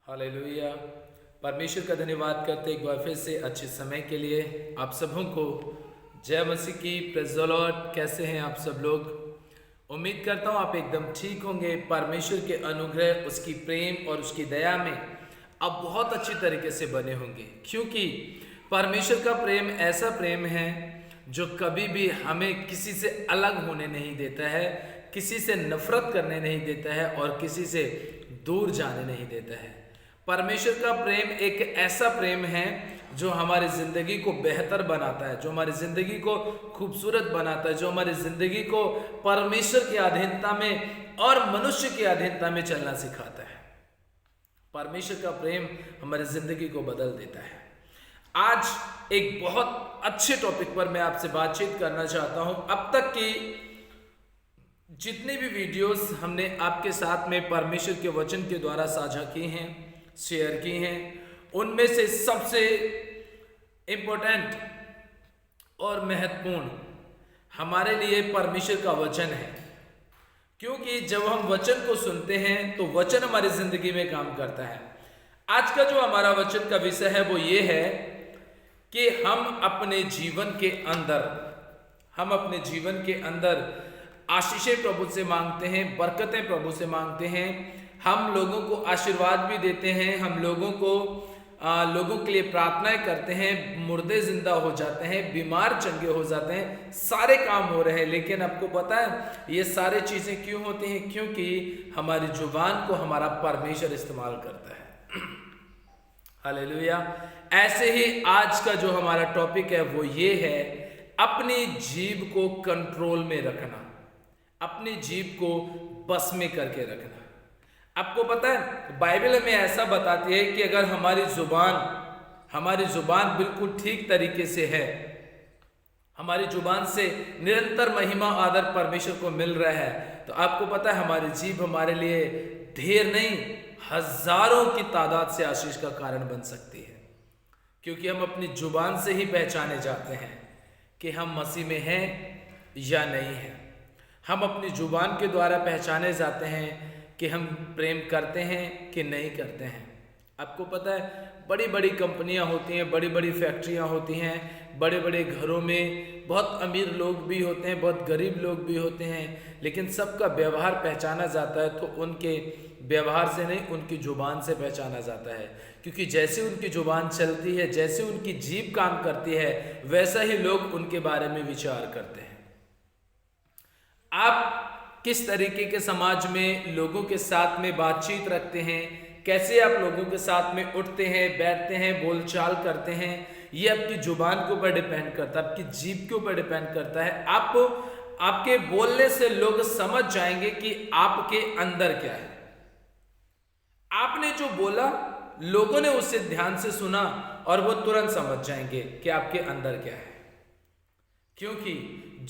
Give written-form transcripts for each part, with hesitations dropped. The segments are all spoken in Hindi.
हालेलुया। परमेश्वर का धन्यवाद करते एक बार फिर से अच्छे समय के लिए आप सबों को जय मसीह की। Praise the Lord. कैसे हैं आप सब लोग? उम्मीद करता हूं आप एकदम ठीक होंगे। परमेश्वर के अनुग्रह, उसकी प्रेम और उसकी दया में आप बहुत अच्छी तरीके से बने होंगे, क्योंकि परमेश्वर का प्रेम ऐसा प्रेम है जो कभी भी हमें किसी से अलग होने नहीं देता है, किसी से नफरत करने नहीं देता है और किसी से दूर जाने नहीं देता है। परमेश्वर का प्रेम एक ऐसा प्रेम है जो हमारी ज़िंदगी को बेहतर बनाता है, जो हमारी ज़िंदगी को खूबसूरत बनाता है, जो हमारी ज़िंदगी को परमेश्वर की अधीनता में और मनुष्य की अधीनता में चलना सिखाता है। परमेश्वर का प्रेम हमारी ज़िंदगी को बदल देता है। आज एक बहुत अच्छे टॉपिक पर मैं आपसे बातचीत करना चाहता हूं। अब तक की जितनी भी वीडियोस हमने आपके साथ में परमेश्वर के वचन के द्वारा साझा की हैं, शेयर की हैं, उनमें से सबसे इम्पोर्टेंट और महत्वपूर्ण हमारे लिए परमेश्वर का वचन है, क्योंकि जब हम वचन को सुनते हैं तो वचन हमारी जिंदगी में काम करता है। आज का जो हमारा वचन का विषय है वो ये है कि हम अपने जीवन के अंदर आशीषें प्रभु से मांगते हैं, बरकतें प्रभु से मांगते हैं। हम लोगों को आशीर्वाद भी देते हैं, हम लोगों के लिए प्रार्थनाएं करते हैं, मुर्दे जिंदा हो जाते हैं, बीमार चंगे हो जाते हैं, सारे काम हो रहे हैं। लेकिन आपको पता है ये सारे चीजें क्यों होती हैं? क्योंकि हमारी जुबान को हमारा परमेश्वर इस्तेमाल करता है। हालेलुया। ऐसे ही आज का जो हमारा टॉपिक है वो ये है, अपनी जीभ को कंट्रोल में रखना, अपनी जीभ को बस में करके रखना। आपको पता है बाइबल में ऐसा बताती है कि अगर हमारी जुबान बिल्कुल ठीक तरीके से है, हमारी जुबान से निरंतर महिमा आदर परमेश्वर को मिल रहा है, तो आपको पता है हमारी जीभ हमारे लिए ढेर नहीं, हजारों की तादाद से आशीष का कारण बन सकती है। क्योंकि हम अपनी जुबान से ही पहचाने जाते हैं कि हम मसीह में हैं या नहीं हैं। हम अपनी जुबान के द्वारा पहचाने जाते हैं कि हम प्रेम करते हैं कि नहीं करते हैं। आपको पता है बड़ी बड़ी कंपनियां होती हैं, बड़ी बड़ी फैक्ट्रियां होती हैं, बड़े बड़े घरों में बहुत अमीर लोग भी होते हैं, बहुत गरीब लोग भी होते हैं, लेकिन सबका व्यवहार पहचाना जाता है तो उनके व्यवहार से नहीं, उनकी जुबान से पहचाना जाता है। क्योंकि जैसे उनकी जुबान चलती है, जैसे उनकी जीभ काम करती है, वैसा ही लोग उनके बारे में विचार करते हैं। आप किस तरीके के समाज में लोगों के साथ में बातचीत रखते हैं, कैसे आप लोगों के साथ में उठते हैं, बैठते हैं, बोलचाल करते हैं, ये आपकी जुबान के ऊपर डिपेंड करता है, आपकी जीभ के ऊपर डिपेंड करता है। आपके बोलने से लोग समझ जाएंगे कि आपके अंदर क्या है। आपने जो बोला, लोगों ने उसे ध्यान से सुना और वो तुरंत समझ जाएंगे कि आपके अंदर क्या है। क्योंकि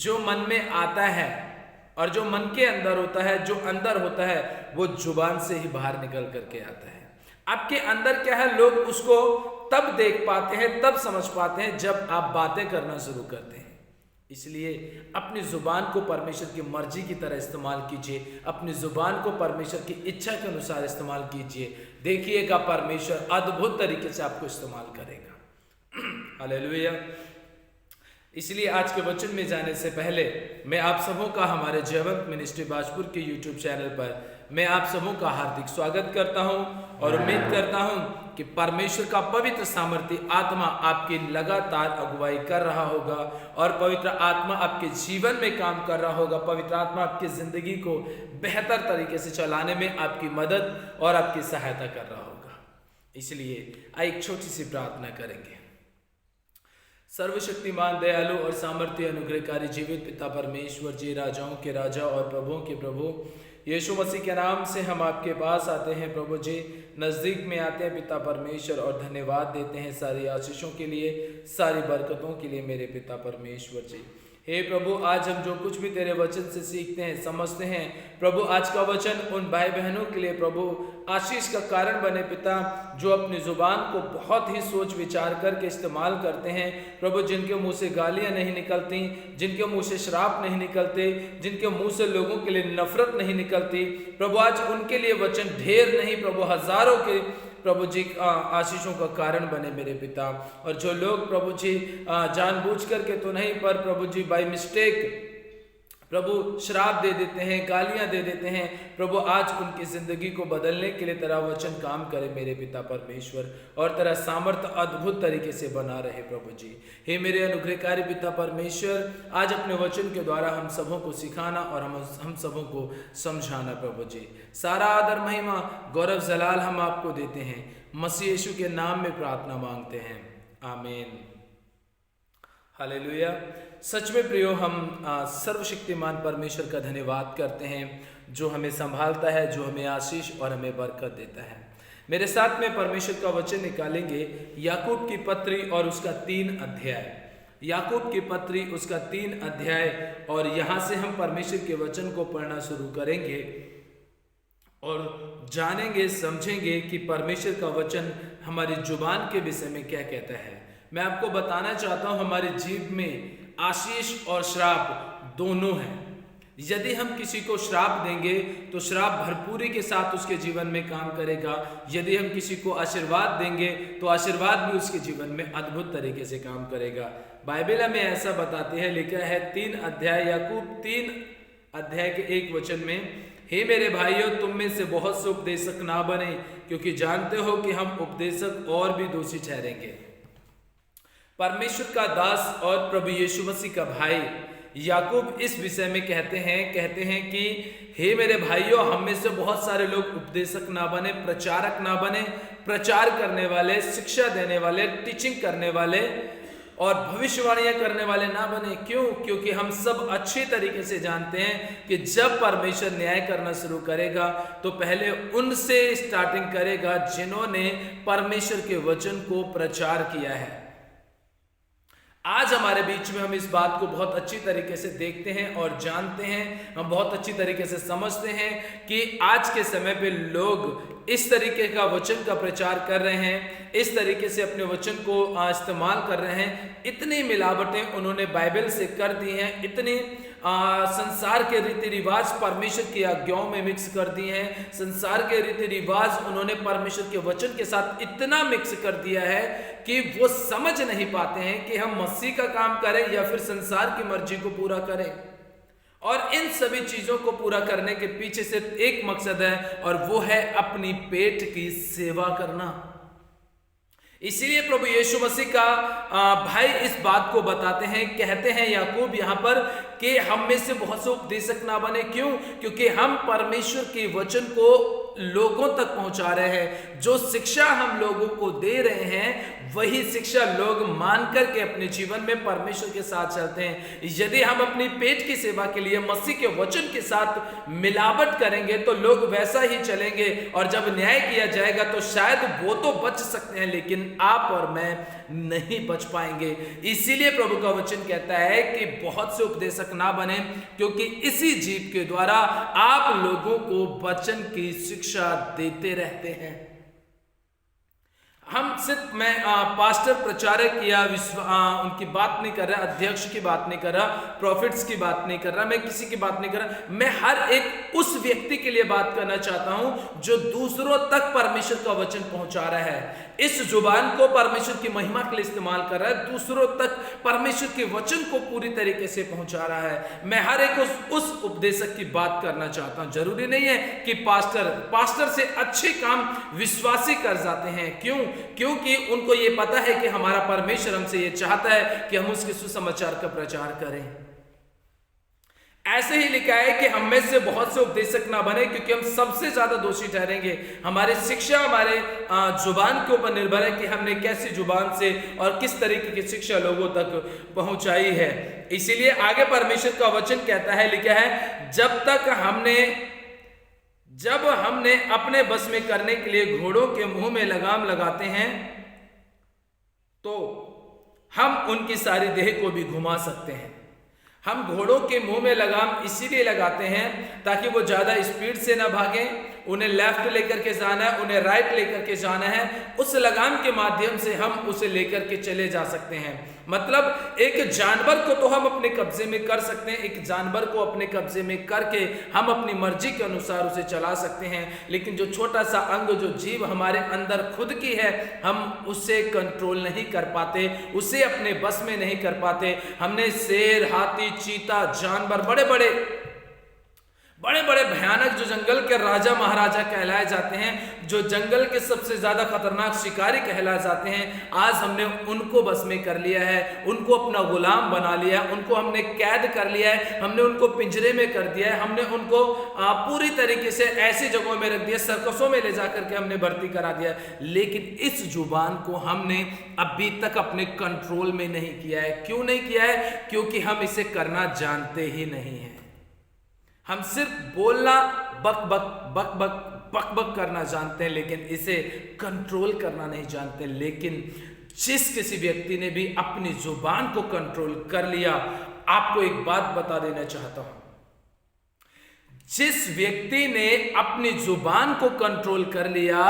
जो मन में आता है और जो मन के अंदर होता है, जो अंदर होता है, वो जुबान से ही बाहर निकल करके आता है। आपके अंदर क्या है, लोग उसको तब देख पाते हैं, तब समझ पाते हैं जब आप बातें करना शुरू करते हैं। इसलिए अपनी जुबान को परमेश्वर की मर्जी की तरह इस्तेमाल कीजिए, अपनी जुबान को परमेश्वर की इच्छा के अनुसार इस्तेमाल कीजिए। देखिएगा परमेश्वर अद्भुत तरीके से आपको इस्तेमाल करेगा। हालेलुया। इसलिए आज के वचन में जाने से पहले मैं आप सबों का हमारे जयवंत मिनिस्ट्री बाजपुर के यूट्यूब चैनल पर मैं आप सबों का हार्दिक स्वागत करता हूं और उम्मीद करता हूं कि परमेश्वर का पवित्र सामर्थी आत्मा आपकी लगातार अगुवाई कर रहा होगा और पवित्र आत्मा आपके जीवन में काम कर रहा होगा। पवित्र आत्मा आपकी जिंदगी को बेहतर तरीके से चलाने में आपकी मदद और आपकी सहायता कर रहा होगा। इसलिए एक छोटी सी प्रार्थना करेंगे। सर्वशक्तिमान, दयालु और सामर्थ्य अनुग्रहकारी जीवित पिता परमेश्वर जी, राजाओं के राजा और प्रभुओं के प्रभु, यीशु मसीह के नाम से हम आपके पास आते हैं प्रभु जी, नज़दीक में आते हैं पिता परमेश्वर और धन्यवाद देते हैं सारी आशीषों के लिए, सारी बरकतों के लिए मेरे पिता परमेश्वर जी। हे प्रभु, आज हम जो कुछ भी तेरे वचन से सीखते हैं, समझते हैं प्रभु, आज का वचन उन भाई बहनों के लिए प्रभु आशीष का कारण बने पिता, जो अपनी जुबान को बहुत ही सोच विचार करके इस्तेमाल करते हैं प्रभु, जिनके मुंह से गालियां नहीं निकलती, जिनके मुंह से श्राप नहीं निकलते, जिनके मुंह से लोगों के लिए नफरत नहीं निकलती प्रभु, आज उनके लिए वचन ढेर नहीं प्रभु, हजारों के प्रभु जी आशीषों का कारण बने मेरे पिता। और जो लोग प्रभु जी जानबूझ करके तो नहीं, पर प्रभु जी बाय मिस्टेक प्रभु श्राप दे देते हैं, गालियां दे देते हैं, प्रभु आज उनकी जिंदगी को बदलने के लिए तेरा वचन काम करे मेरे पिता परमेश्वर, और तेरा सामर्थ्य अद्भुत तरीके से बना रहे प्रभु जी। हे मेरे अनुग्रहकारी पिता परमेश्वर, आज अपने वचन के द्वारा हम सबों को सिखाना और हम सबों को समझाना प्रभु जी। सारा आदर महिमा गौरव जलाल हम आपको देते हैं, मसीह यीशु के नाम में प्रार्थना मांगते हैं, आमीन, हालेलुया। सच में प्रियो, हम सर्वशक्तिमान परमेश्वर का धन्यवाद करते हैं जो हमें संभालता है, जो हमें आशीष और हमें बरकत देता है। मेरे साथ में परमेश्वर का वचन निकालेंगे याकूब की पत्री और उसका 3 अध्याय, याकूब की पत्री उसका 3 अध्याय, और यहाँ से हम परमेश्वर के वचन को पढ़ना शुरू करेंगे और जानेंगे समझेंगे कि परमेश्वर का वचन हमारी जुबान के विषय में क्या कहता है। मैं आपको बताना चाहता हूँ हमारे जीव में आशीष और श्राप दोनों हैं। यदि हम किसी को श्राप देंगे तो श्राप भरपूरी के साथ उसके जीवन में काम करेगा, यदि हम किसी को आशीर्वाद देंगे तो आशीर्वाद भी उसके जीवन में अद्भुत तरीके से काम करेगा। बाइबल हमें ऐसा बताती है, लिखा है 3 अध्याय याकूब 3 अध्याय के 1 वचन में, हे मेरे भाइयों, तुम में से बहुत से उपदेशक ना बने, क्योंकि जानते हो कि हम उपदेशक और भी दोषी ठहरेंगे। परमेश्वर का दास और प्रभु यीशु मसीह का भाई याकूब इस विषय में कहते हैं कि हे मेरे भाइयों, हम में से बहुत सारे लोग उपदेशक ना बने, प्रचारक ना बने, प्रचार करने वाले, शिक्षा देने वाले, टीचिंग करने वाले और भविष्यवाणियां करने वाले ना बने। क्यों? क्योंकि हम सब अच्छी तरीके से जानते हैं कि जब परमेश्वर न्याय करना शुरू करेगा तो पहले उनसे स्टार्टिंग करेगा जिन्होंने परमेश्वर के वचन को प्रचार किया है। आज हमारे बीच में हम इस बात को बहुत अच्छी तरीके से देखते हैं और जानते हैं, हम बहुत अच्छी तरीके से समझते हैं कि आज के समय पे लोग इस तरीके का वचन का प्रचार कर रहे हैं, इस तरीके से अपने वचन को इस्तेमाल कर रहे हैं। इतनी मिलावटें उन्होंने बाइबल से कर दी हैं, इतनी संसार के रीति रिवाज परमेश्वर की आज्ञाओं में मिक्स कर दी हैं, संसार के रीति रिवाज उन्होंने परमेश्वर के वचन के साथ इतना मिक्स कर दिया है कि वो समझ नहीं पाते हैं कि हम मसीह का काम करें या फिर संसार की मर्जी को पूरा करें। और इन सभी चीजों को पूरा करने के पीछे सिर्फ एक मकसद है, और वो है अपनी पेट की सेवा करना। इसीलिए प्रभु यीशु मसीह का भाई इस बात को बताते हैं, कहते हैं याकूब यहाँ पर कि हम में से बहुत से उपदेशक ना बने। क्यों? क्योंकि हम परमेश्वर के वचन को लोगों तक पहुंचा रहे हैं। जो शिक्षा हम लोगों को दे रहे हैं वही शिक्षा लोग मान करके अपने जीवन में परमेश्वर के साथ चलते हैं। यदि हम अपनी पेट की सेवा के लिए मसीह के वचन के साथ मिलावट करेंगे तो लोग वैसा ही चलेंगे, और जब न्याय किया जाएगा तो शायद वो तो बच सकते हैं लेकिन आप और मैं नहीं बच पाएंगे। इसीलिए प्रभु का वचन कहता है कि बहुत से उपदेशक ना बने, क्योंकि इसी जीव के द्वारा आप लोगों को वचन की शिक्षा देते रहते हैं। हम सिर्फ मैं पास्टर प्रचारक या उनकी बात नहीं कर रहा, अध्यक्ष की बात नहीं कर रहा, प्रॉफिट्स की बात नहीं कर रहा, मैं किसी की बात नहीं कर रहा। मैं हर एक उस व्यक्ति के लिए बात करना चाहता हूं जो दूसरों तक परमेश्वर का वचन पहुंचा रहा है, इस जुबान को परमेश्वर की महिमा के लिए इस्तेमाल कर रहा है, दूसरों तक परमेश्वर के वचन को पूरी तरीके से पहुंचा रहा है। मैं हर एक उस उपदेशक की बात करना चाहता हूं। जरूरी नहीं है कि पास्टर से अच्छे काम विश्वासी कर जाते हैं। क्यों? क्योंकि उनको ये पता है कि हमारा परमेश्वर हमसे ये चाहता है कि हम उसके सुसमाचार का प्रचार करें। ऐसे ही लिखा है कि हम में से बहुत से उपदेशक ना बने, क्योंकि हम सबसे ज्यादा दोषी ठहरेंगे। हमारी शिक्षा हमारे जुबान के ऊपर निर्भर है कि हमने कैसी जुबान से और किस तरीके की शिक्षा लोगों तक पहुंचाई है। इसीलिए आगे परमेश्वर का वचन कहता है, लिखा है, जब हमने अपने बस में करने के लिए घोड़ों के मुंह में लगाम लगाते हैं तो हम उनकी सारी देह को भी घुमा सकते हैं। हम घोड़ों के मुंह में लगाम इसीलिए लगाते हैं ताकि वो ज्यादा स्पीड से ना भागें, उन्हें लेफ्ट लेकर के जाना है, उन्हें राइट लेकर के जाना है, उस लगाम के माध्यम से हम उसे लेकर के चले जा सकते हैं। मतलब एक जानवर को तो हम अपने कब्जे में कर सकते हैं, एक जानवर को अपने कब्जे में करके हम अपनी मर्जी के अनुसार उसे चला सकते हैं, लेकिन जो छोटा सा अंग, जो जीव हमारे अंदर खुद की है, हम उसे कंट्रोल नहीं कर पाते, उसे अपने बस में नहीं कर पाते। हमने शेर, हाथी, चीता, जानवर, बड़े बड़े भयानक जो जंगल के राजा महाराजा कहलाए जाते हैं, जो जंगल के सबसे ज्यादा खतरनाक शिकारी कहलाए जाते हैं, आज हमने उनको बस में कर लिया है, उनको अपना गुलाम बना लिया है, उनको हमने कैद कर लिया है, हमने उनको पिंजरे में कर दिया है, हमने उनको पूरी तरीके से ऐसी जगहों में रख दिया, सर्कसों में ले जाकर के हमने भर्ती करा दिया है। लेकिन इस जुबान को हमने अभी तक अपने कंट्रोल में नहीं किया है। क्यों नहीं किया है? क्योंकि हम इसे करना जानते ही नहीं है। हम सिर्फ बोलना, बक बक बक बक बक बक करना जानते हैं, लेकिन इसे कंट्रोल करना नहीं जानते। लेकिन जिस किसी व्यक्ति ने भी अपनी जुबान को कंट्रोल कर लिया, आपको एक बात बता देना चाहता हूं, जिस व्यक्ति ने अपनी जुबान को कंट्रोल कर लिया,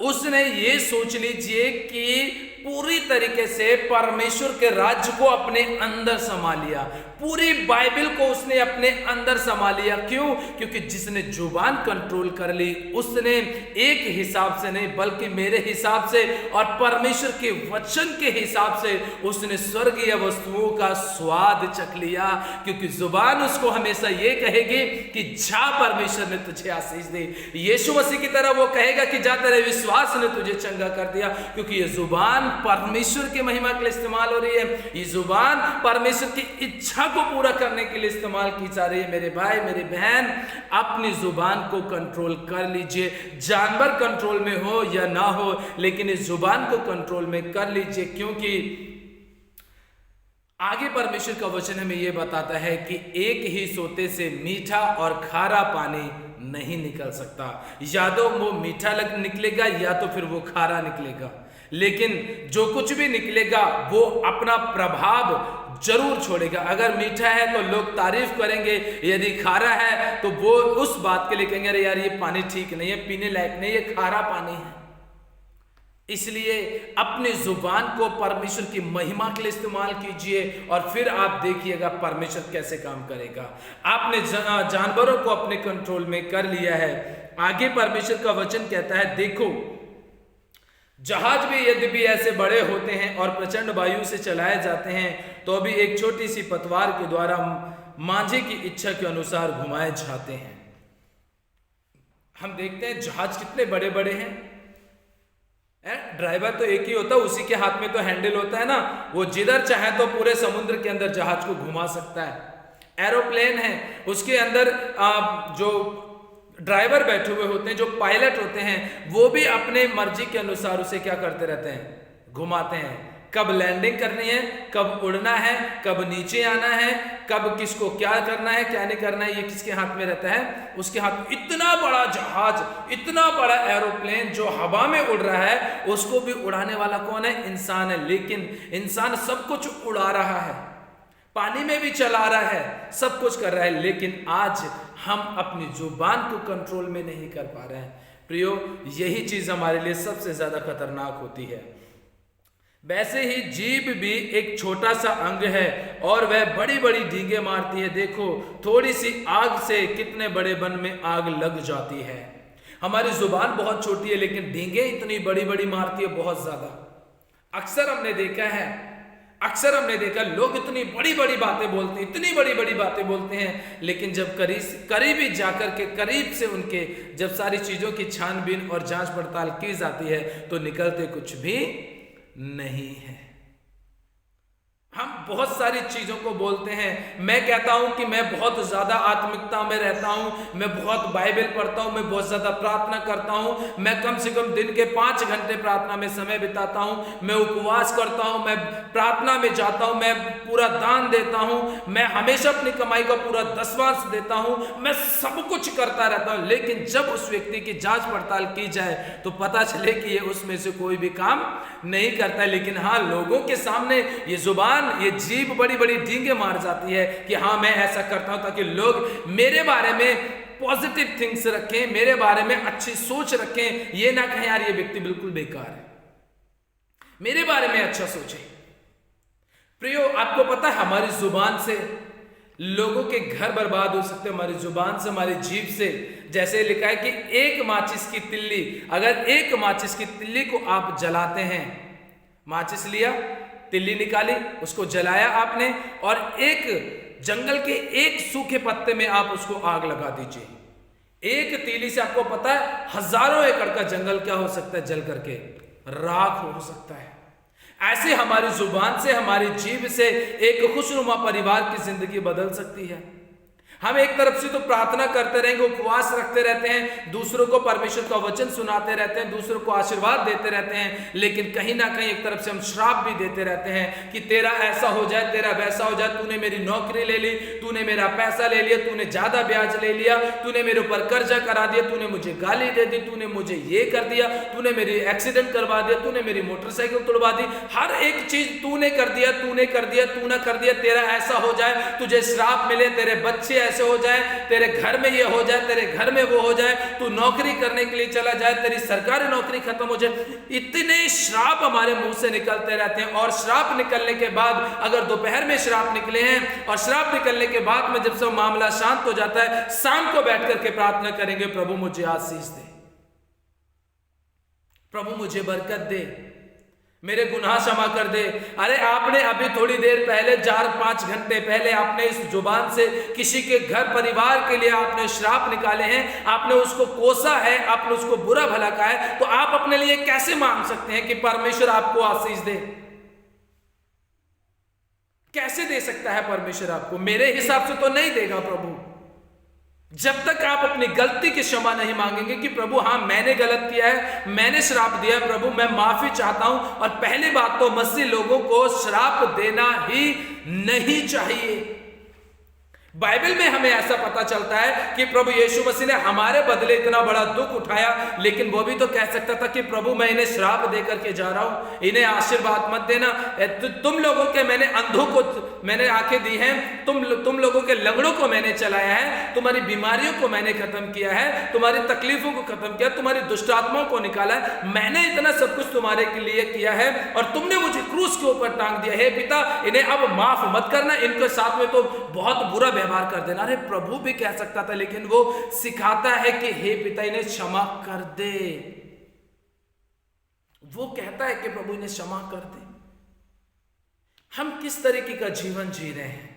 उसने ये सोच लीजिए कि पूरी तरीके से परमेश्वर के राज्य को अपने अंदर समा लिया, पूरी बाइबल को उसने अपने अंदर समा लिया। क्यों? क्योंकि जिसने जुबान कंट्रोल कर ली, उसने एक हिसाब से नहीं बल्कि मेरे हिसाब से और परमेश्वर के वचन के हिसाब से उसने स्वर्गीय वस्तुओं का स्वाद चख लिया। क्योंकि जुबान उसको हमेशा ये कहेगी कि जा, परमेश्वर ने तुझे आशीष दी। यीशु मसीह की तरह वो कहेगा कि जा, तेरे विश्वास ने तुझे चंगा कर दिया। क्योंकि ये जुबान परमेश्वर की महिमा के लिए इस्तेमाल हो रही है, ये जुबान परमेश्वर की इच्छा को पूरा करने के लिए इस्तेमाल की जा रही है। मेरे भाई, मेरी बहन, अपनी जुबान को कंट्रोल कर लीजिए। जानवर कंट्रोल में हो या ना हो, लेकिन इस जुबान को कंट्रोल में कर लीजिए, क्योंकि आगे परमेश्वर का वचन हमें यह बताता है कि एक ही सोते से मीठा और खारा पानी नहीं निकल सकता। या तो वो मीठा निकलेगा या तो फिर वो खारा निकलेगा, लेकिन जो कुछ भी निकलेगा वो अपना प्रभाव जरूर छोड़ेगा। अगर मीठा है तो लोग तारीफ करेंगे, यदि खारा है तो वो उस बात के लिए कहेंगे अरे यार ये पानी ठीक नहीं है, पीने लायक नहीं, ये खारा पानी है। इसलिए अपनी जुबान को परमेश्वर की महिमा के लिए इस्तेमाल कीजिए और फिर आप देखिएगा परमेश्वर कैसे काम करेगा। आपने जानवरों को अपने कंट्रोल में कर लिया है। आगे परमेश्वर का वचन कहता है, देखो जहाज भी यद्यपि ऐसे बड़े होते हैं और प्रचंड वायु से चलाए जाते हैं, तो भी एक छोटी सी पतवार के द्वारा मांझे की इच्छा के अनुसार घुमाए जाते हैं। हम देखते हैं जहाज कितने बड़े बड़े हैं। ड्राइवर तो एक ही होता है, उसी के हाथ में तो हैंडल होता है ना, वो जिधर चाहे तो पूरे समुद्र के अंदर जहाज को घुमा सकता है। एरोप्लेन है, उसके अंदर जो ड्राइवर बैठे हुए होते हैं, जो पायलट होते हैं, वो भी अपने मर्जी के अनुसार उसे क्या करते रहते हैं, घुमाते हैं। कब लैंडिंग करनी है, कब उड़ना है, कब नीचे आना है, कब किसको क्या करना है क्या नहीं करना है, ये किसके हाथ में रहता है, उसके हाथ। इतना बड़ा जहाज, इतना बड़ा एरोप्लेन जो हवा में उड़ रहा है, उसको भी उड़ाने वाला कौन है? इंसान है। लेकिन इंसान सब कुछ उड़ा रहा है, पानी में भी चला रहा है, सब कुछ कर रहा है, लेकिन आज हम अपनी जुबान को कंट्रोल में नहीं कर पा रहे हैं। प्रियो, यही चीज हमारे लिए सबसे ज्यादा खतरनाक होती है। वैसे ही जीभ भी एक छोटा सा अंग है और वह बड़ी बड़ी डींगे मारती है। देखो, थोड़ी सी आग से कितने बड़े वन में आग लग जाती है। हमारी जुबान बहुत छोटी है, लेकिन डींगे इतनी बड़ी बड़ी मारती है, बहुत ज्यादा। अक्सर हमने देखा लोग इतनी बड़ी बड़ी बातें बोलते हैं, इतनी बड़ी बड़ी बातें बोलते हैं, लेकिन जब करीबी जाकर के करीब से उनके जब सारी चीजों की छानबीन और जांच पड़ताल की जाती है, तो निकलते कुछ भी नहीं है। हम बहुत सारी चीजों को बोलते हैं। मैं कहता हूं कि मैं बहुत ज्यादा आत्मिकता में रहता हूं, मैं बहुत बाइबल पढ़ता हूं, मैं बहुत ज्यादा प्रार्थना करता हूं, मैं कम से कम दिन के 5 घंटे प्रार्थना में समय बिताता हूं, मैं उपवास करता हूं, मैं प्रार्थना में जाता हूं, मैं पूरा दान देता हूं, मैं हमेशा अपनी कमाई का पूरा दसवांश देता हूं, मैं सब कुछ करता रहता हूं। लेकिन जब उस व्यक्ति की जांच पड़ताल की जाए तो पता चले कि ये उसमें से कोई भी काम नहीं करता है। लेकिन हाँ, लोगों के सामने ये जुबान, ये जीभ बड़ी बड़ी डींगे मार जाती है कि हाँ मैं ऐसा करता हूं ताकि लोग मेरे बारे में पॉजिटिव थिंग्स रखें, मेरे बारे में अच्छी सोच रखें, ये ना कहें यार ये व्यक्ति बिल्कुल बेकार है, मेरे बारे में अच्छा सोचें। प्रियो, आपको पता है हमारी जुबान से लोगों के घर बर्बाद हो सकते हैं, हमारी जुबान से, हमारी जीभ से। जैसे लिखा है कि एक माचिस की तिल्ली, अगर एक माचिस की तिल्ली को आप जलाते हैं, माचिस लिया, तिल्ली निकाली, उसको जलाया आपने, और एक जंगल के एक सूखे पत्ते में आप उसको आग लगा दीजिए। एक तीली से आपको पता है हजारों एकड़ का जंगल क्या हो सकता है, जल करके राख हो सकता है। ऐसे हमारी जुबान से, हमारी जीभ से एक खुशनुमा परिवार की जिंदगी बदल सकती है। हम एक तरफ से तो प्रार्थना करते रहेंगे, उपवास रखते रहते हैं, दूसरों को परमेश्वर का वचन सुनाते रहते हैं, दूसरों को आशीर्वाद देते रहते हैं, लेकिन कहीं ना कहीं एक तरफ से हम श्राप भी देते रहते हैं कि तेरा ऐसा हो जाए, तेरा वैसा हो जाए, तूने मेरी नौकरी ले ली, तूने मेरा पैसा ले लिया, तूने ज्यादा ब्याज ले लिया, तूने मेरे ऊपर कर्जा करा दिया, तूने मुझे गाली दे दी, तूने मुझे ये कर दिया, तूने मेरी एक्सीडेंट करवा दिया, तूने मेरी मोटरसाइकिल तोड़वा दी, हर एक चीज तूने कर दिया, तूने कर दिया, तू ना कर दिया, तेरा ऐसा हो जाए, तुझे श्राप मिले, तेरे बच्चे ऐसे हो जाए, तेरे घर में ये हो जाए, तेरे घर में वो हो जाए, तू नौकरी करने के लिए चला जाए, तेरी सरकारी नौकरी खत्म हो जाए। इतने श्राप हमारे मुंह से निकलते रहते हैं। और श्राप निकलने के बाद, अगर दोपहर में श्राप निकले हैं और श्राप निकलने के बाद में जब सब मामला शांत हो जाता है, शाम को बैठ करके प्रार्थना करेंगे, प्रभु मुझे आशीष दे, प्रभु मुझे बरकत दे, मेरे गुनाह क्षमा कर दे। अरे आपने अभी थोड़ी देर पहले, 4-5 घंटे पहले आपने इस जुबान से किसी के घर परिवार के लिए आपने श्राप निकाले हैं, आपने उसको कोसा है, आपने उसको बुरा भला कहा है, तो आप अपने लिए कैसे मांग सकते हैं कि परमेश्वर आपको आशीष दे? कैसे दे सकता है परमेश्वर आपको? मेरे हिसाब से तो नहीं देगा प्रभु। जब तक आप अपनी गलती की क्षमा नहीं मांगेंगे कि प्रभु हाँ मैंने गलत किया है, मैंने श्राप दिया है, प्रभु मैं माफी चाहता हूं। और पहली बात तो मसीह लोगों को श्राप देना ही नहीं चाहिए। बाइबल में हमें ऐसा पता चलता है कि प्रभु यीशु मसीह ने हमारे बदले इतना बड़ा दुख उठाया, लेकिन वो भी तो कह सकता था कि प्रभु मैं इन्हें श्राप देकर के जा रहा हूं, इन्हें आशीर्वाद मत देना। तुम लोगों के मैंने अंधों को मैंने आंखें दी हैं, तुम लोगों के लंगड़ों को मैंने चलाया है, तुम्हारी बीमारियों को मैंने खत्म किया है, तुम्हारी तकलीफों को खत्म किया, तुम्हारी दुष्ट आत्माओं को निकाला है, मैंने इतना सब कुछ तुम्हारे के लिए किया है, और तुमने मुझे क्रूस के ऊपर टांग दिया है। पिता इन्हें अब माफ मत करना, इनके साथ में तो बहुत बुरा व्यवहार कर देना। अरे प्रभु भी कह सकता था, लेकिन वो सिखाता है कि हे पिता इन्हें क्षमा कर दे। वो कहता है कि प्रभु इन्हें क्षमा कर दे। हम किस तरीके का जीवन जी रहे हैं,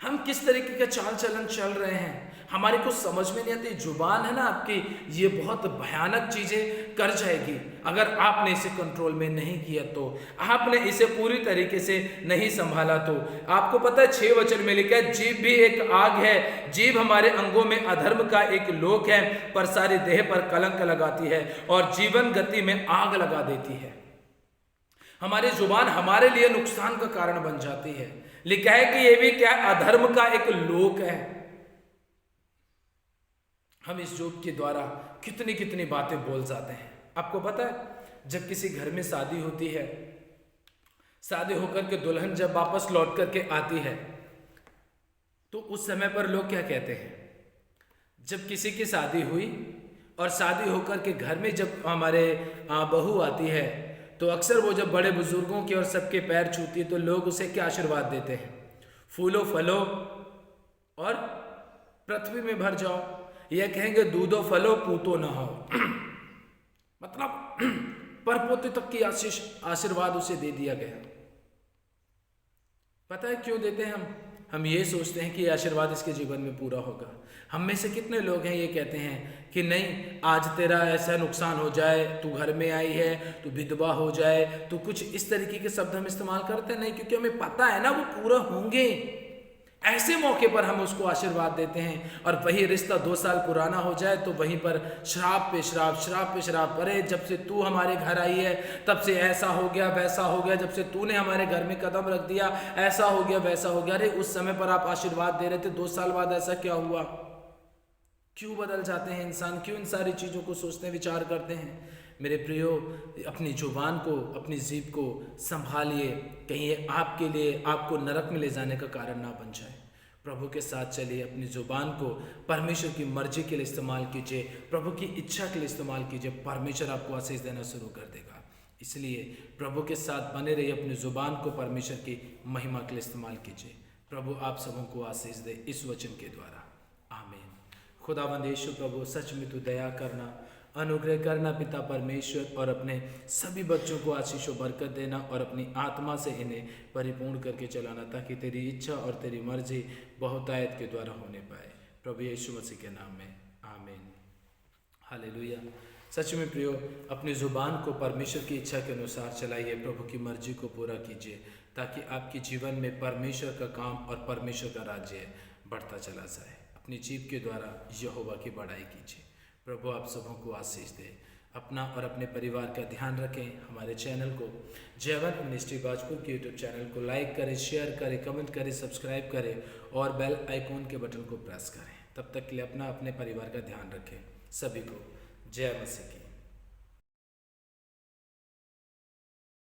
हम किस तरीके का चाल चलन चल रहे हैं, हमारे को समझ में नहीं आती। जुबान है ना आपकी, ये बहुत भयानक चीजें कर जाएगी अगर आपने इसे कंट्रोल में नहीं किया, तो आपने इसे पूरी तरीके से नहीं संभाला तो। आपको पता है 6 वचन में लिखा है, जीभ भी एक आग है, जीभ हमारे अंगों में अधर्म का एक लोक है, पर सारी देह पर कलंक लगाती है और जीवन गति में आग लगा देती है। हमारी जुबान हमारे लिए नुकसान का कारण बन जाती है। लिखा है कि यह भी क्या, अधर्म का एक लोक है। हम इस जोक के द्वारा कितनी कितनी बातें बोल जाते हैं। आपको पता है जब किसी घर में शादी होती है, शादी होकर के दुल्हन जब वापस लौट करके आती है, तो उस समय पर लोग क्या कहते हैं? जब किसी की शादी हुई और शादी होकर के घर में जब हमारे बहू आती है, तो अक्सर वो जब बड़े बुजुर्गों के और सबके पैर छूती है, तो लोग उसे क्या आशीर्वाद देते हैं? फूलो फलो और पृथ्वी में भर जाओ, यह कहेंगे दूधो फलो पूतो न हो। मतलब परपोते तक की आशीर्वाद उसे दे दिया गया। पता है क्यों देते हैं हम ये सोचते हैं कि आशीर्वाद इसके जीवन में पूरा होगा। हम में से कितने लोग हैं ये कहते हैं कि नहीं, आज तेरा ऐसा नुकसान हो जाए, तू घर में आई है, तू विधवा हो जाए, तो कुछ इस तरीके के शब्द हम इस्तेमाल करते नहीं, क्योंकि हमें पता है ना वो पूरा होंगे। ऐसे मौके पर हम उसको आशीर्वाद देते हैं, और वही रिश्ता 2 साल पुराना हो जाए तो वहीं पर श्राप पे श्राप, श्राप पे श्राप। अरे जब से तू हमारे घर आई है तब से ऐसा हो गया, वैसा हो गया, जब से तूने हमारे घर में कदम रख दिया ऐसा हो गया, वैसा हो गया। अरे उस समय पर आप आशीर्वाद दे रहे थे, 2 साल बाद ऐसा क्या हुआ? क्यों बदल जाते हैं इंसान? क्यों इन सारी चीज़ों को सोचते विचार करते हैं? मेरे प्रियो, अपनी जुबान को, अपनी जीभ को संभालिए, कहीं ये आपके लिए, आपको नरक में ले जाने का कारण ना बन जाए। प्रभु के साथ चलिए, अपनी ज़ुबान को परमेश्वर की मर्जी के लिए इस्तेमाल कीजिए, प्रभु की इच्छा के लिए इस्तेमाल कीजिए। परमेश्वर आपको आशीष देना शुरू कर देगा। इसलिए प्रभु के साथ बने रहिए, अपनी ज़ुबान को परमेश्वर की महिमा के लिए इस्तेमाल कीजिए। प्रभु आप सबों को आशीष दे इस वचन के द्वारा, आमीन। खुदावंद यीशु प्रभु, सच में तू दया करना, अनुग्रह करना पिता परमेश्वर, और अपने सभी बच्चों को आशीष और बरकत देना और अपनी आत्मा से इन्हें परिपूर्ण करके चलाना, ताकि तेरी इच्छा और तेरी मर्जी बहुतायत के द्वारा होने पाए। प्रभु यीशु मसीह के नाम में, आमीन। हालेलुया। सच में प्रियो, अपनी ज़ुबान को परमेश्वर की इच्छा के अनुसार चलाइए, प्रभु की मर्जी को पूरा कीजिए, ताकि आपके जीवन में परमेश्वर का काम और परमेश्वर का राज्य बढ़ता चला जाए। अपनी जीभ के द्वारा यहोवा की बड़ाई कीजिए। प्रभु आप सबों को आशीष दे। अपना और अपने परिवार का ध्यान रखें। हमारे चैनल को जयवंत मिनिस्ट्री बाजपुर के यूट्यूब चैनल को लाइक करें, शेयर करें, कमेंट करें, सब्सक्राइब करें और बेल आइकॉन के बटन को प्रेस करें। तब तक के लिए अपना अपने परिवार का ध्यान रखें। सभी को जय मसीह की।